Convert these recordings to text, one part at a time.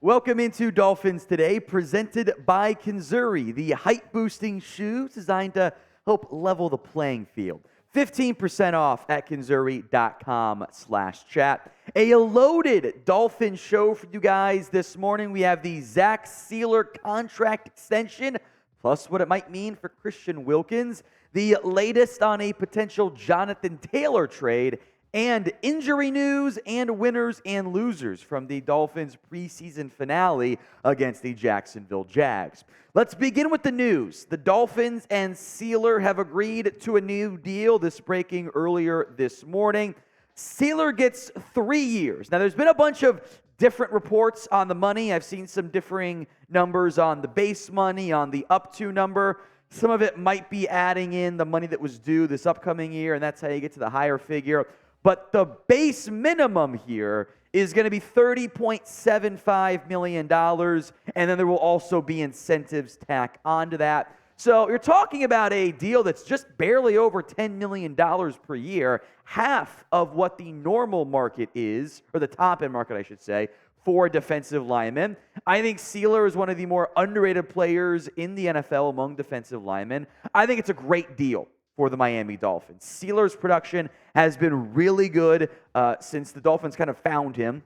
Welcome into Dolphins Today, presented by Conzuri, the height-boosting shoes designed to help level the playing field. 15% off at Conzuri.com/chat. A loaded Dolphin show for you guys this morning. We have the Zach Sieler contract extension, plus what it might mean for Christian Wilkins, the latest on a potential Jonathan Taylor trade, and injury news and winners and losers from the Dolphins preseason finale against the Jacksonville Jags. Let's begin with the news. The Dolphins and Sieler have agreed to a new deal, this breaking earlier this morning. Sieler gets 3 years. Now, there's been a bunch of different reports on the money. I've seen some differing numbers on the base money, on the up to number. Some of it might be adding in the money that was due this upcoming year, and that's how you get to the higher figure. But the base minimum here is going to be $30.75 million, and then there will also be incentives tacked onto that. So you're talking about a deal that's just barely over $10 million per year, half of what the normal market is, or the top-end market, I should say, for defensive linemen. I think Sieler is one of the more underrated players in the NFL among defensive linemen. I think it's a great deal for the Miami Dolphins. Sieler's production has been really good since the Dolphins kind of found him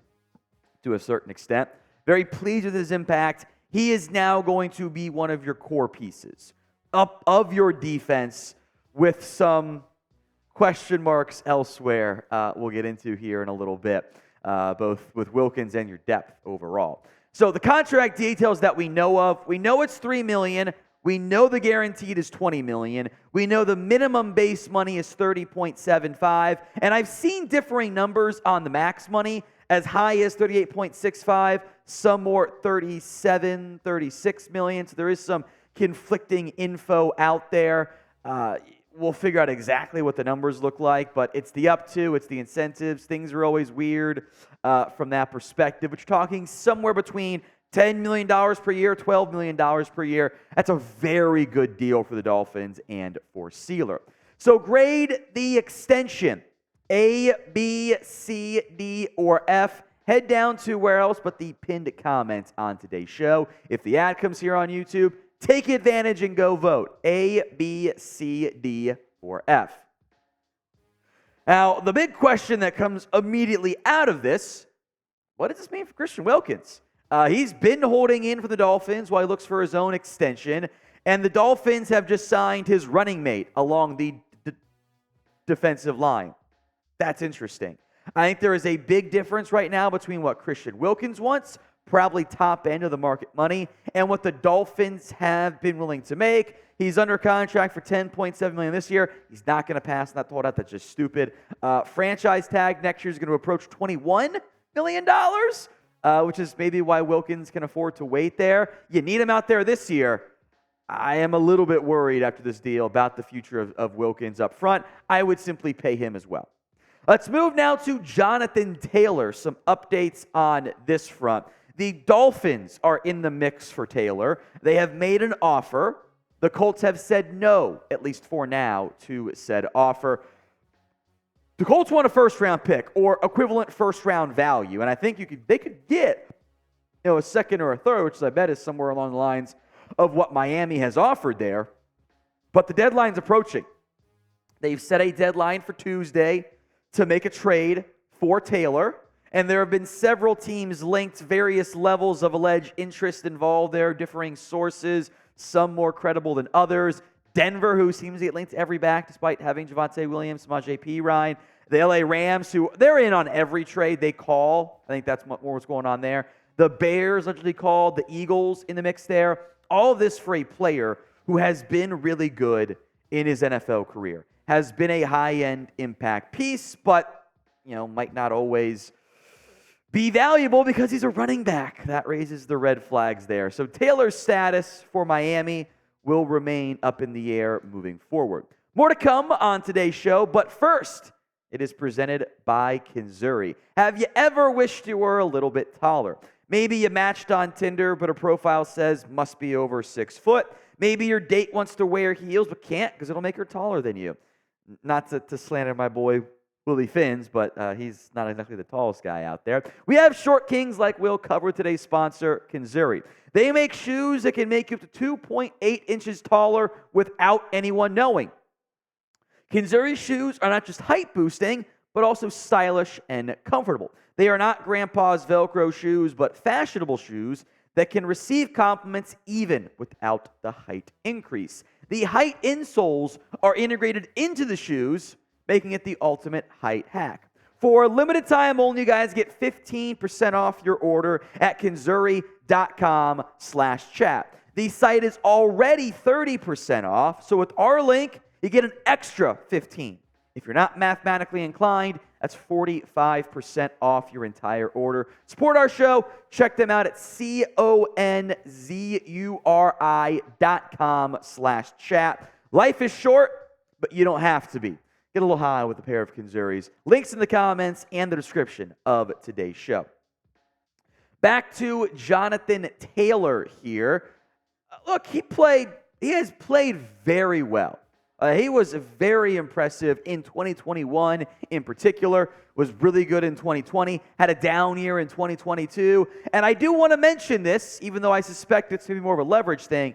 to a certain extent. Very pleased with his impact. He is now going to be one of your core pieces of your defense with some question marks elsewhere we'll get into here in a little bit, both with Wilkins and your depth overall. So the contract details that we know of, we know it's $3 million. We know the guaranteed is $20 million. We know the minimum base money is $30.75. And I've seen differing numbers on the max money, as high as $38.65, some more $37, $36 million. So there is some conflicting info out there. We'll figure out exactly what the numbers look like, but it's the up to, it's the incentives. Things are always weird from that perspective. But you're talking somewhere between $10 million per year, $12 million per year. That's a very good deal for the Dolphins and for Sieler. So grade the extension, A, B, C, D, or F. Head down to where else but the pinned comments on today's show. If the ad comes here on YouTube, take advantage and go vote. A, B, C, D, or F. Now, the big question that comes immediately out of this, what does this mean for Christian Wilkins? He's been holding in for the Dolphins while he looks for his own extension, and the Dolphins have just signed his running mate along the defensive line. That's interesting. I think there is a big difference right now between what Christian Wilkins wants, probably top end of the market money, and what the Dolphins have been willing to make. He's under contract for $10.7 million this year. He's not going to pass that holdout. That's just stupid. Franchise tag next year is going to approach $21 million. Which is maybe why Wilkins can afford to wait there. You need him out there this year. I am a little bit worried after this deal about the future of Wilkins up front. I would simply pay him as well. Let's move now to Jonathan Taylor. Some updates on this front. The Dolphins are in the mix for Taylor. They have made an offer. The Colts have said no, at least for now, to said offer. The Colts want a first-round pick or equivalent first-round value, and I think they could get a second or a third, which I bet is somewhere along the lines of what Miami has offered there. But the deadline's approaching. They've set a deadline for Tuesday to make a trade for Taylor, and there have been several teams linked, various levels of alleged interest involved there, differing sources, some more credible than others. Denver, who seems to get linked to every back despite having Javonte Williams, Samaje Perine. The LA Rams, who they're in on every trade they call. I think that's more what's going on there. The Bears, allegedly called. The Eagles in the mix there. All of this for a player who has been really good in his NFL career. Has been a high-end impact piece, but might not always be valuable because he's a running back. That raises the red flags there. So Taylor's status for Miami will remain up in the air moving forward. More to come on today's show, but first, it is presented by Conzuri. Have you ever wished you were a little bit taller? Maybe you matched on Tinder, but a profile says must be over 6 foot. Maybe your date wants to wear heels, but can't because it'll make her taller than you. Not to slander my boy Willie Finns, but he's not exactly the tallest guy out there. We have short kings like Will cover with today's sponsor, Conzuri. They make shoes that can make you up to 2.8 inches taller without anyone knowing. Conzuri shoes are not just height boosting, but also stylish and comfortable. They are not grandpa's Velcro shoes, but fashionable shoes that can receive compliments even without the height increase. The height insoles are integrated into the shoes, making it the ultimate height hack. For a limited time only, you guys get 15% off your order at Conzuri.com/chat. The site is already 30% off, so with our link, you get an extra 15. If you're not mathematically inclined, that's 45% off your entire order. Support our show. Check them out at Conzuri.com/chat. Life is short, but you don't have to be. Get a little high with a pair of Conzuris. Links in the comments and the description of today's show. Back to Jonathan Taylor here. Look, he has played very well. He was very impressive in 2021 in particular, was really good in 2020, had a down year in 2022. And I do want to mention this, even though I suspect it's going to be more of a leverage thing.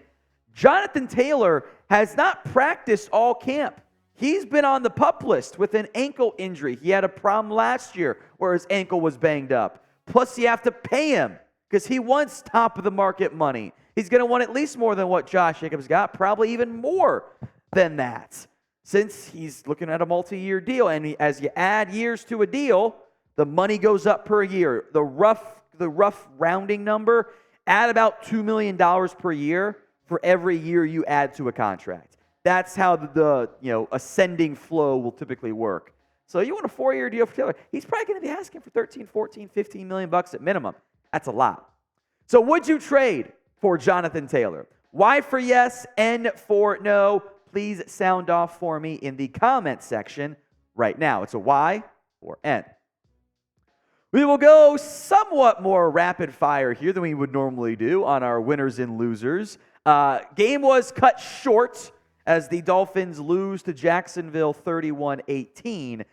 Jonathan Taylor has not practiced all camp. He's been on the PUP list with an ankle injury. He had a problem last year where his ankle was banged up. Plus, you have to pay him because he wants top-of-the-market money. He's going to want at least more than what Josh Jacobs got, probably even more than that, since he's looking at a multi-year deal. And as you add years to a deal, the money goes up per year. The rough rounding number, add about $2 million per year for every year you add to a contract. That's how the ascending flow will typically work. So you want a 4-year deal for Taylor. He's probably going to be asking for 13, 14, 15 million bucks at minimum. That's a lot. So would you trade for Jonathan Taylor? Y for yes, N for no. Please sound off for me in the comment section right now. It's a Y or N. We will go somewhat more rapid fire here than we would normally do on our winners and losers. Game was cut short as the Dolphins lose to Jacksonville 31-18.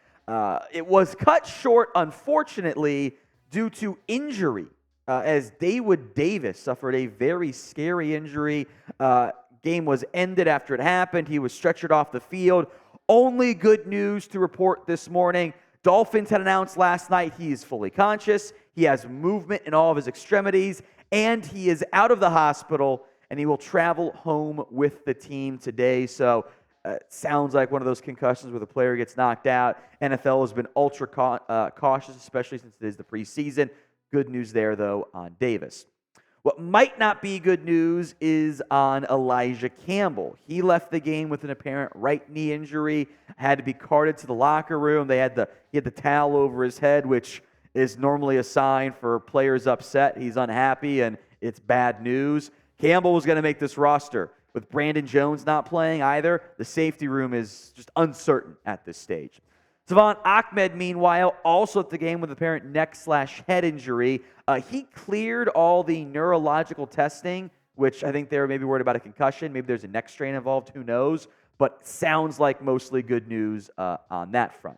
It was cut short, unfortunately, due to injury, as Daewood Davis suffered a very scary injury. Game was ended after it happened. He was stretchered off the field. Only good news to report this morning. Dolphins had announced last night he is fully conscious. He has movement in all of his extremities, and he is out of the hospital, and he will travel home with the team today. So sounds like one of those concussions where the player gets knocked out. NFL has been ultra cautious, especially since it is the preseason. Good news there, though, on Davis. What might not be good news is on Elijah Campbell. He left the game with an apparent right knee injury, had to be carted to the locker room. He had the towel over his head, which is normally a sign for players upset. He's unhappy, and it's bad news. Campbell was going to make this roster. With Brandon Jones not playing either, the safety room is just uncertain at this stage. Salvon Ahmed, meanwhile, also at the game with apparent neck/head injury. He cleared all the neurological testing, which I think they were maybe worried about a concussion. Maybe there's a neck strain involved. Who knows? But sounds like mostly good news on that front.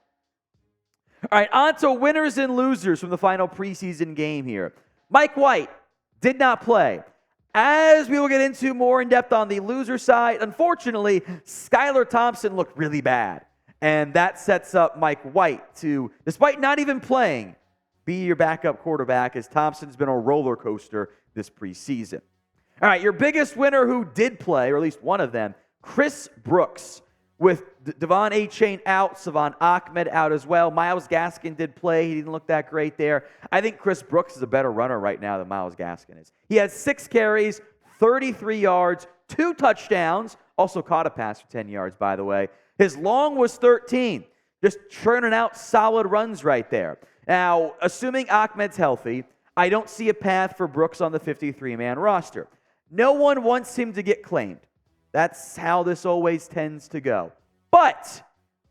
All right, on to winners and losers from the final preseason game here. Mike White did not play. As we will get into more in depth on the loser side, unfortunately, Skylar Thompson looked really bad. And that sets up Mike White to, despite not even playing, be your backup quarterback, as Thompson's been a roller coaster this preseason. All right, your biggest winner who did play, or at least one of them, Chris Brooks. With Devon Achane out, Salvon Ahmed out as well. Myles Gaskin did play. He didn't look that great there. I think Chris Brooks is a better runner right now than Myles Gaskin is. He had 6 carries, 33 yards, 2 touchdowns. Also caught a pass for 10 yards, by the way. His long was 13. Just churning out solid runs right there. Now, assuming Ahmed's healthy, I don't see a path for Brooks on the 53-man roster. No one wants him to get claimed. That's how this always tends to go. But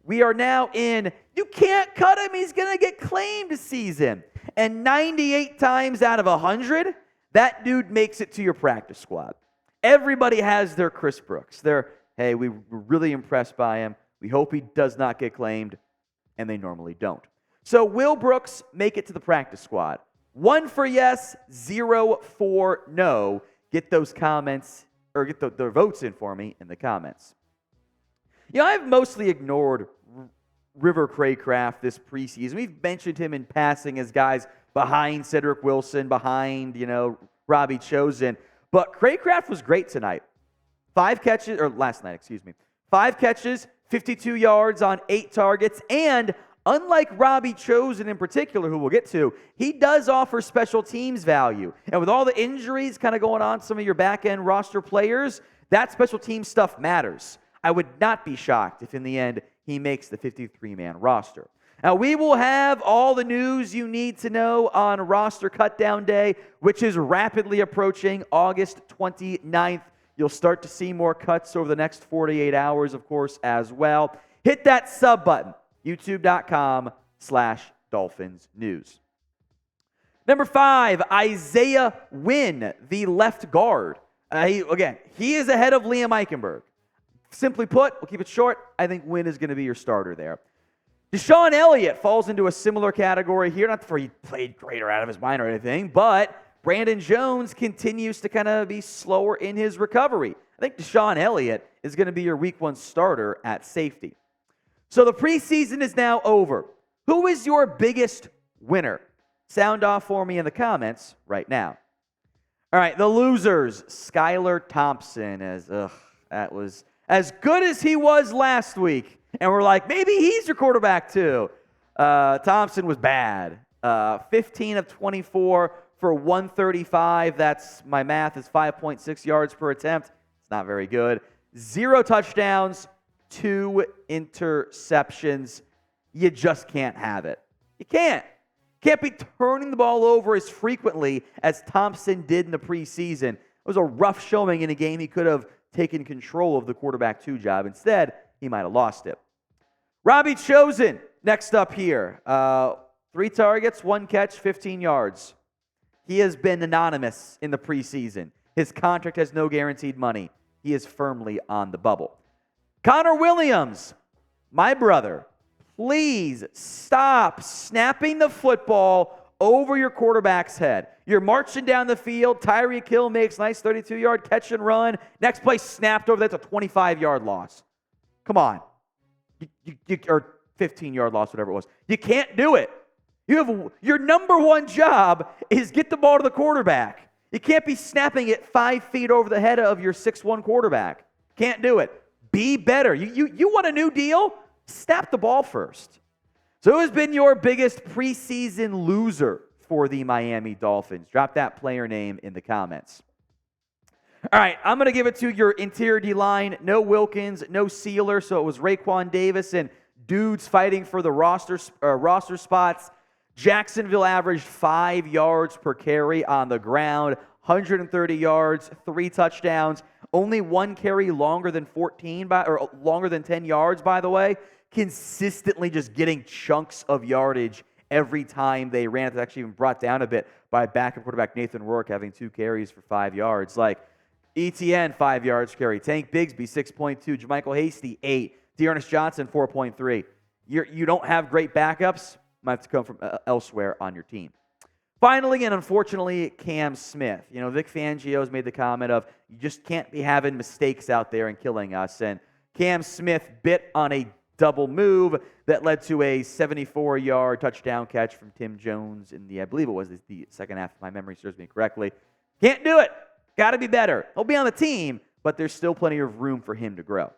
we are now in, you can't cut him, he's going to get claimed season. And 98 times out of 100, that dude makes it to your practice squad. Everybody has their Chris Brooks. Hey, we were really impressed by him. We hope he does not get claimed. and they normally don't. So will Brooks make it to the practice squad? 1 for yes, 0 for no. Get those comments, or get the votes in for me in the comments. I've mostly ignored River Craycraft this preseason. We've mentioned him in passing as guys behind Cedric Wilson, behind, Robbie Chosen. But Craycraft was great tonight. 5 catches, 5 catches, 52 yards on 8 targets, and unlike Robbie Chosen in particular, who we'll get to, he does offer special teams value. And with all the injuries kind of going on, some of your back-end roster players, that special team stuff matters. I would not be shocked if in the end he makes the 53-man roster. Now, we will have all the news you need to know on roster cutdown day, which is rapidly approaching August 29th. You'll start to see more cuts over the next 48 hours, of course, as well. Hit that sub button, youtube.com/Dolphins News. Number 5, Isaiah Wynn, the left guard. He is ahead of Liam Eichenberg. Simply put, we'll keep it short, I think Wynn is going to be your starter there. Deshaun Elliott falls into a similar category here. Not for he played great or out of his mind or anything, but Brandon Jones continues to kind of be slower in his recovery. I think Deshaun Elliott is going to be your week 1 starter at safety. So the preseason is now over. Who is your biggest winner? Sound off for me in the comments right now. All right, the losers. Skylar Thompson, that was as good as he was last week. And we're like, maybe he's your quarterback too. Thompson was bad. 15 of 24 for 135. That's, my math is 5.6 yards per attempt. It's not very good. 0 touchdowns, 2 interceptions. You just can't have it. You can't. Can't be turning the ball over as frequently as Thompson did in the preseason. It was a rough showing in a game he could have taken control of the quarterback 2 job. Instead, he might have lost it. Robbie Chosen, next up here. 3 targets, 1 catch, 15 yards. He has been anonymous in the preseason. His contract has no guaranteed money. He is firmly on the bubble. Connor Williams, my brother, please stop snapping the football over your quarterback's head. You're marching down the field. Tyreek Hill makes nice 32-yard catch and run. Next play snapped over. That's a 25-yard loss. Come on. Or 15-yard loss, whatever it was. You can't do it. Your number 1 job is get the ball to the quarterback. You can't be snapping it 5 feet over the head of your 6'1" quarterback. Can't do it. Be better. You want a new deal? Snap the ball first. So who has been your biggest preseason loser for the Miami Dolphins? Drop that player name in the comments. All right, I'm going to give it to your interior D-line. No Wilkins, no Sieler, so it was Raekwon Davis and dudes fighting for the roster spots. Jacksonville averaged 5 yards per carry on the ground, 130 yards, 3 touchdowns, only 1 carry longer than 10 yards, by the way. Consistently just getting chunks of yardage every time they ran. It's actually even brought down a bit by backup quarterback Nathan Rourke having 2 carries for 5 yards. Like ETN, 5 yards carry. Tank Bigsby, 6.2. JaMychal Hasty, 8. Dearness Johnson, 4.3. You don't have great backups. Might have to come from elsewhere on your team. Finally, and unfortunately, Cam Smith. Vic Fangio's made the comment of, you just can't be having mistakes out there and killing us. And Cam Smith bit on a double move that led to a 74-yard touchdown catch from Tim Jones in I believe it was the second half, if my memory serves me correctly. Can't do it. Got to be better. He'll be on the team, but there's still plenty of room for him to grow.